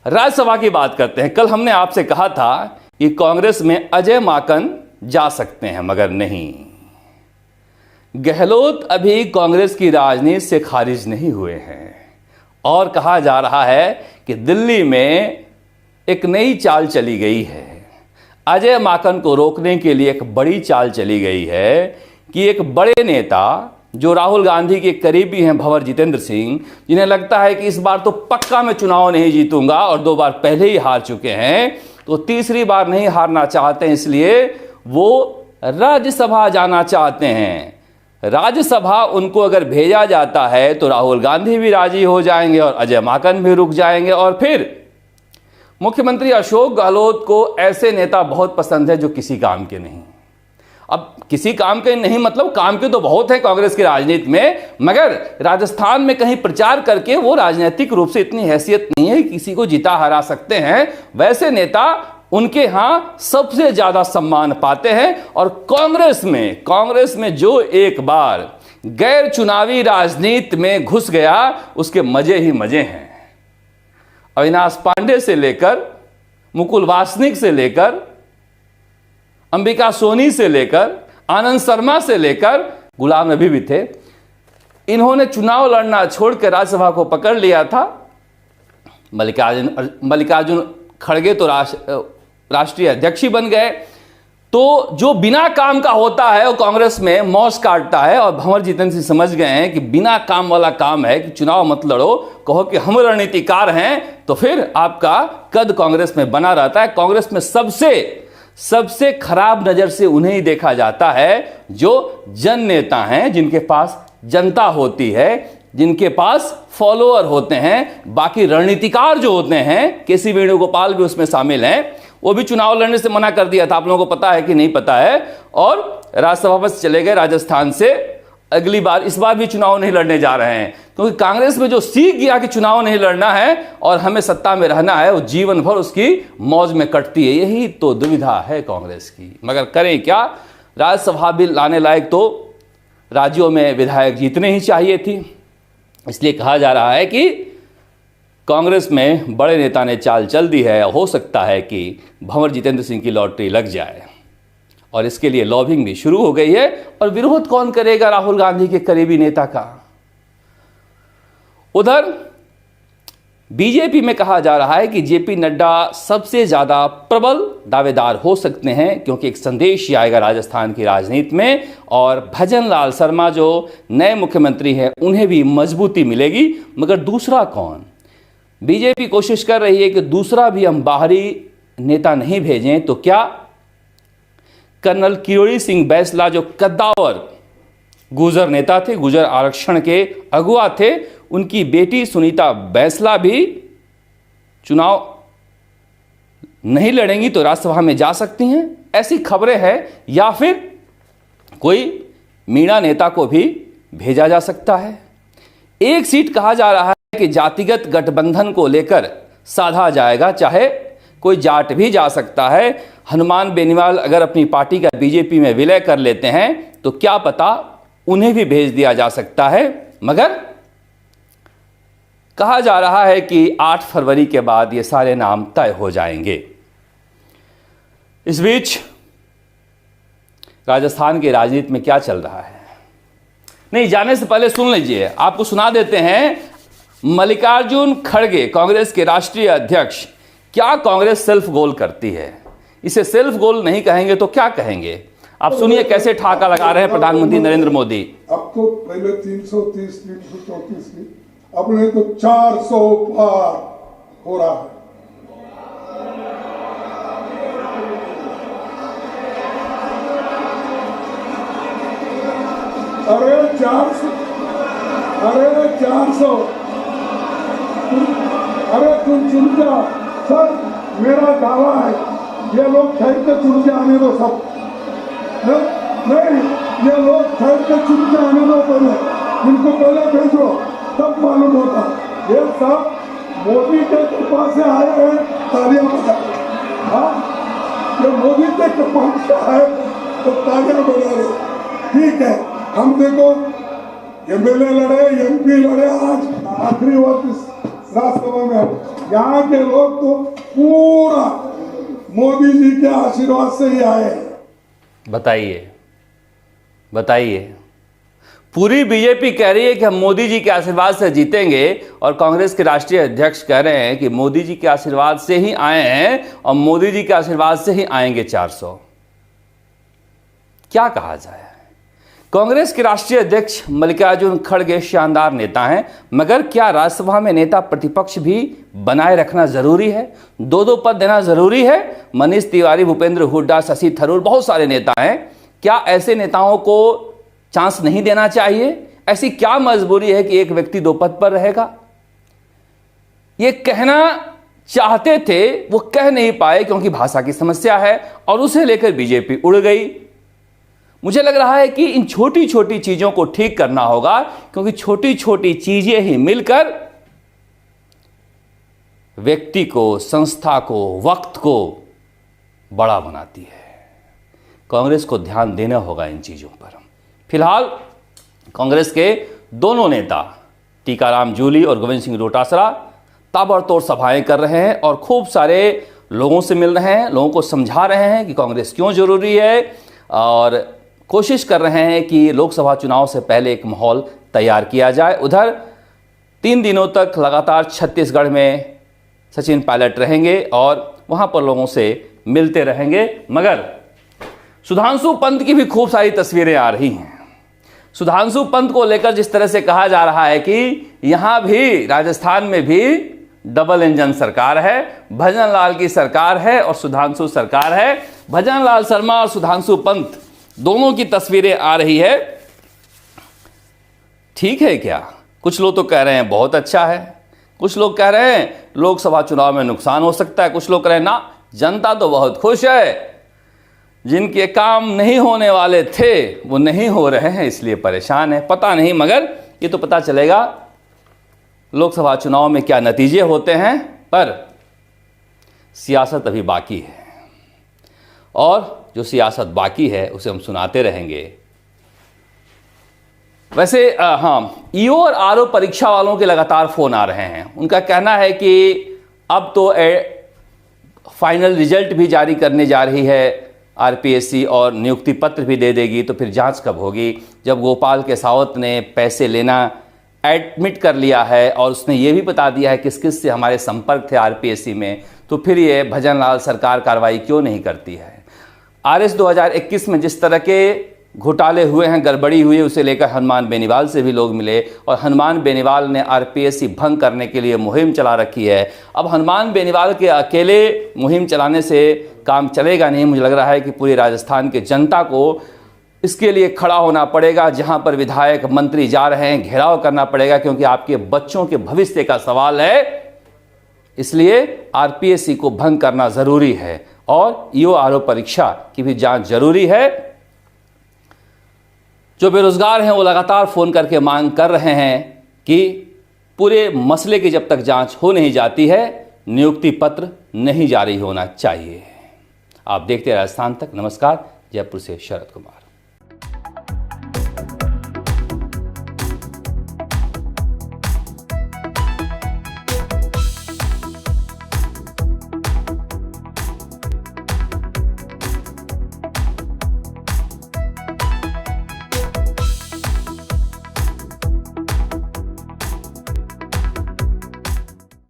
राज्यसभा की बात करते हैं। कल हमने आपसे कहा था कि कांग्रेस में अजय माकन जा सकते हैं, मगर नहीं। गहलोत अभी कांग्रेस की राजनीति से खारिज नहीं हुए हैं और कहा जा रहा है कि दिल्ली में एक नई चाल चली गई है। अजय माकन को रोकने के लिए एक बड़ी चाल चली गई है कि एक बड़े नेता जो राहुल गांधी के करीबी हैं, भंवर जितेंद्र सिंह, जिन्हें लगता है कि इस बार तो पक्का मैं चुनाव नहीं जीतूंगा और 2 बार पहले ही हार चुके हैं, तो तीसरी बार नहीं हारना चाहते हैं, इसलिए वो राज्यसभा जाना चाहते हैं। राज्यसभा उनको अगर भेजा जाता है तो राहुल गांधी भी राजी हो जाएंगे और अजय माकन भी रुक जाएंगे। और फिर मुख्यमंत्री अशोक गहलोत को ऐसे नेता बहुत पसंद है जो किसी काम के नहीं। अब किसी काम के नहीं मतलब काम के तो बहुत है कांग्रेस की राजनीति में, मगर राजस्थान में कहीं प्रचार करके वो राजनीतिक रूप से इतनी हैसियत नहीं है कि किसी को जीता हरा सकते हैं। वैसे नेता उनके यहां सबसे ज्यादा सम्मान पाते हैं। और कांग्रेस में जो एक बार गैर चुनावी राजनीति में घुस गया उसके मजे ही मजे हैं। अविनाश पांडे से लेकर, मुकुल वासनिक से लेकर, अंबिका सोनी से लेकर, आनंद शर्मा से लेकर गुलाम नबी भी थे। इन्होंने चुनाव लड़ना छोड़कर राज्यसभा को पकड़ लिया था। मल्लिकार्जुन खड़गे तो राष्ट्रीय अध्यक्ष ही बन गए। तो जो बिना काम का होता है वो कांग्रेस में मौज काटता है और भंवर जितेंद्र सिंह समझ गए हैं कि बिना काम वाला काम है कि चुनाव मत लड़ो, कहो कि हम रणनीतिकार हैं, तो फिर आपका कद कांग्रेस में बना रहता है। कांग्रेस में सबसे खराब नजर से उन्हें ही देखा जाता है जो जन नेता हैं, जिनके पास जनता होती है, जिनके पास फॉलोअर होते हैं। बाकी रणनीतिकार जो होते हैं, केसी वेणुगोपाल भी उसमें शामिल हैं, वो भी चुनाव लड़ने से मना कर दिया था। आप लोगों को पता है कि नहीं पता है, और राज्यसभा पर चले गए राजस्थान से। अगली बार, इस बार भी चुनाव नहीं लड़ने जा रहे हैं, क्योंकि कांग्रेस में जो सीख गया कि चुनाव नहीं लड़ना है और हमें सत्ता में रहना है, वो जीवन भर उसकी मौज में कटती है। यही तो दुविधा है कांग्रेस की, मगर करें क्या। राज्यसभा भी लाने लायक तो राज्यों में विधायक जीतने ही चाहिए थी। इसलिए कहा जा रहा है कि कांग्रेस में बड़े नेता ने चाल चल दी है। हो सकता है कि भंवर जितेंद्र सिंह की लॉटरी लग जाए और इसके लिए लॉबिंग भी शुरू हो गई है। और विरोध कौन करेगा राहुल गांधी के करीबी नेता का। उधर बीजेपी में कहा जा रहा है कि जेपी नड्डा सबसे ज्यादा प्रबल दावेदार हो सकते हैं, क्योंकि एक संदेश ही आएगा राजस्थान की राजनीति में और भजन लाल शर्मा जो नए मुख्यमंत्री हैं उन्हें भी मजबूती मिलेगी। मगर दूसरा कौन। बीजेपी कोशिश कर रही है कि दूसरा भी हम बाहरी नेता नहीं भेजें, तो क्या कर्नल किरोड़ी सिंह बैंसला जो कद्दावर गुर्जर नेता थे, गुर्जर आरक्षण के अगुवा थे, उनकी बेटी सुनीता बैंसला भी चुनाव नहीं लड़ेंगी तो राज्यसभा में जा सकती हैं, ऐसी खबरें हैं। या फिर कोई मीणा नेता को भी भेजा जा सकता है। एक सीट कहा जा रहा है कि जातिगत गठबंधन को लेकर साधा जाएगा, चाहे कोई जाट भी जा सकता है। हनुमान बेनीवाल अगर अपनी पार्टी का बीजेपी में विलय कर लेते हैं तो क्या पता उन्हें भी भेज दिया जा सकता है। मगर कहा जा रहा है कि 8 फरवरी के बाद ये सारे नाम तय हो जाएंगे। इस बीच राजस्थान की राजनीति में क्या चल रहा है, नहीं जाने से पहले सुन लीजिए, आपको सुना देते हैं। मल्लिकार्जुन खड़गे कांग्रेस के राष्ट्रीय अध्यक्ष, क्या कांग्रेस सेल्फ गोल करती है? इसे सेल्फ गोल नहीं कहेंगे तो क्या कहेंगे? आप सुनिए कैसे ठाका लगा रहे हैं प्रधानमंत्री नरेंद्र मोदी। अब तो पहले 330 334 की, अब नहीं तो 400 पार हो रहा है। अरे 400, अरे तुम चुन जा सर, मेरा दावा है ये लोग ठहर के चुन के आने दो सब। नहीं, ये लोग ठहर के चुन के आने दो पहले, इनको पहले भेजो तब मालूम होता। ये सब मोदी के कृपा से आए हैं, तालियां बजा। हाँ, ये मोदी के कृपा से आए तो तालियां बजा रहे। ठीक है, हम देखो एमएलए लड़े, एमपी लड़े, आज आखिरी वक्त इस राज्यसभा में यहाँ के लोग तो पूरा मोदी जी के आशीर्वाद से ही आए हैं। बताइए बताइए, पूरी बीजेपी कह रही है कि हम मोदी जी के आशीर्वाद से जीतेंगे, और कांग्रेस के राष्ट्रीय अध्यक्ष कह रहे हैं कि मोदी जी के आशीर्वाद से ही आए हैं और मोदी जी के आशीर्वाद से ही आएंगे 400। क्या कहा जाए। कांग्रेस के राष्ट्रीय अध्यक्ष मल्लिकार्जुन खड़गे शानदार नेता हैं, मगर क्या राज्यसभा में नेता प्रतिपक्ष भी बनाए रखना जरूरी है? दो पद देना जरूरी है? मनीष तिवारी, भूपेंद्र हुड्डा, शशि थरूर, बहुत सारे नेता हैं। क्या ऐसे नेताओं को चांस नहीं देना चाहिए? ऐसी क्या मजबूरी है कि एक व्यक्ति 2 पद पर रहेगा? ये कहना चाहते थे, वो कह नहीं पाए क्योंकि भाषा की समस्या है, और उसे लेकर बीजेपी उड़ गई। मुझे लग रहा है कि इन छोटी छोटी चीजों को ठीक करना होगा, क्योंकि छोटी छोटी चीजें ही मिलकर व्यक्ति को, संस्था को, वक्त को बड़ा बनाती है। कांग्रेस को ध्यान देना होगा इन चीजों पर। फिलहाल कांग्रेस के दोनों नेता टीकाराम जूली और गोविंद सिंह डोटासरा ताबड़तोड़ सभाएं कर रहे हैं और खूब सारे लोगों से मिल रहे हैं, लोगों को समझा रहे हैं कि कांग्रेस क्यों जरूरी है, और कोशिश कर रहे हैं कि लोकसभा चुनाव से पहले एक माहौल तैयार किया जाए। उधर 3 दिनों तक लगातार छत्तीसगढ़ में सचिन पायलट रहेंगे और वहां पर लोगों से मिलते रहेंगे। मगर सुधांशु पंत की भी खूब सारी तस्वीरें आ रही हैं। सुधांशु पंत को लेकर जिस तरह से कहा जा रहा है कि यहां भी, राजस्थान में भी डबल इंजन सरकार है, भजन लाल की सरकार है और सुधांशु सरकार है। भजन लाल शर्मा और सुधांशु पंत दोनों की तस्वीरें आ रही है। ठीक है क्या? कुछ लोग तो कह रहे हैं बहुत अच्छा है, कुछ लोग कह रहे हैं लोकसभा चुनाव में नुकसान हो सकता है, कुछ लोग कह रहे हैं ना, जनता तो बहुत खुश है, जिनके काम नहीं होने वाले थे वो नहीं हो रहे हैं इसलिए परेशान है। पता नहीं, मगर ये तो पता चलेगा लोकसभा चुनाव में क्या नतीजे होते हैं। पर सियासत अभी बाकी है, और जो सियासत बाकी है उसे हम सुनाते रहेंगे। वैसे हाँ, ईओ और आरओ परीक्षा वालों के लगातार फोन आ रहे हैं। उनका कहना है कि अब तो फाइनल रिजल्ट भी जारी करने जा रही है आरपीएससी, और नियुक्ति पत्र भी दे देगी, तो फिर जांच कब होगी? जब गोपाल केसावत ने पैसे लेना एडमिट कर लिया है और उसने ये भी बता दिया है किस किस से हमारे संपर्क थे आरपीएससी में, तो फिर ये भजन लाल सरकार कार्रवाई क्यों नहीं करती है? आरएस 2021 में जिस तरह के घोटाले हुए हैं, गड़बड़ी हुई है, उसे लेकर हनुमान बेनीवाल से भी लोग मिले, और हनुमान बेनीवाल ने आरपीएससी भंग करने के लिए मुहिम चला रखी है। अब हनुमान बेनीवाल के अकेले मुहिम चलाने से काम चलेगा नहीं। मुझे लग रहा है कि पूरी राजस्थान की जनता को इसके लिए खड़ा होना पड़ेगा। जहां पर विधायक, मंत्री जा रहे हैं, घेराव करना पड़ेगा, क्योंकि आपके बच्चों के भविष्य का सवाल है। इसलिए आरपीएससी को भंग करना जरूरी है, और ईओ आरओ परीक्षा की भी जांच जरूरी है। जो बेरोजगार हैं वो लगातार फोन करके मांग कर रहे हैं कि पूरे मसले की जब तक जांच हो नहीं जाती है, नियुक्ति पत्र नहीं जारी होना चाहिए। आप देखते हैं राजस्थान तक। नमस्कार, जयपुर से शरद कुमार।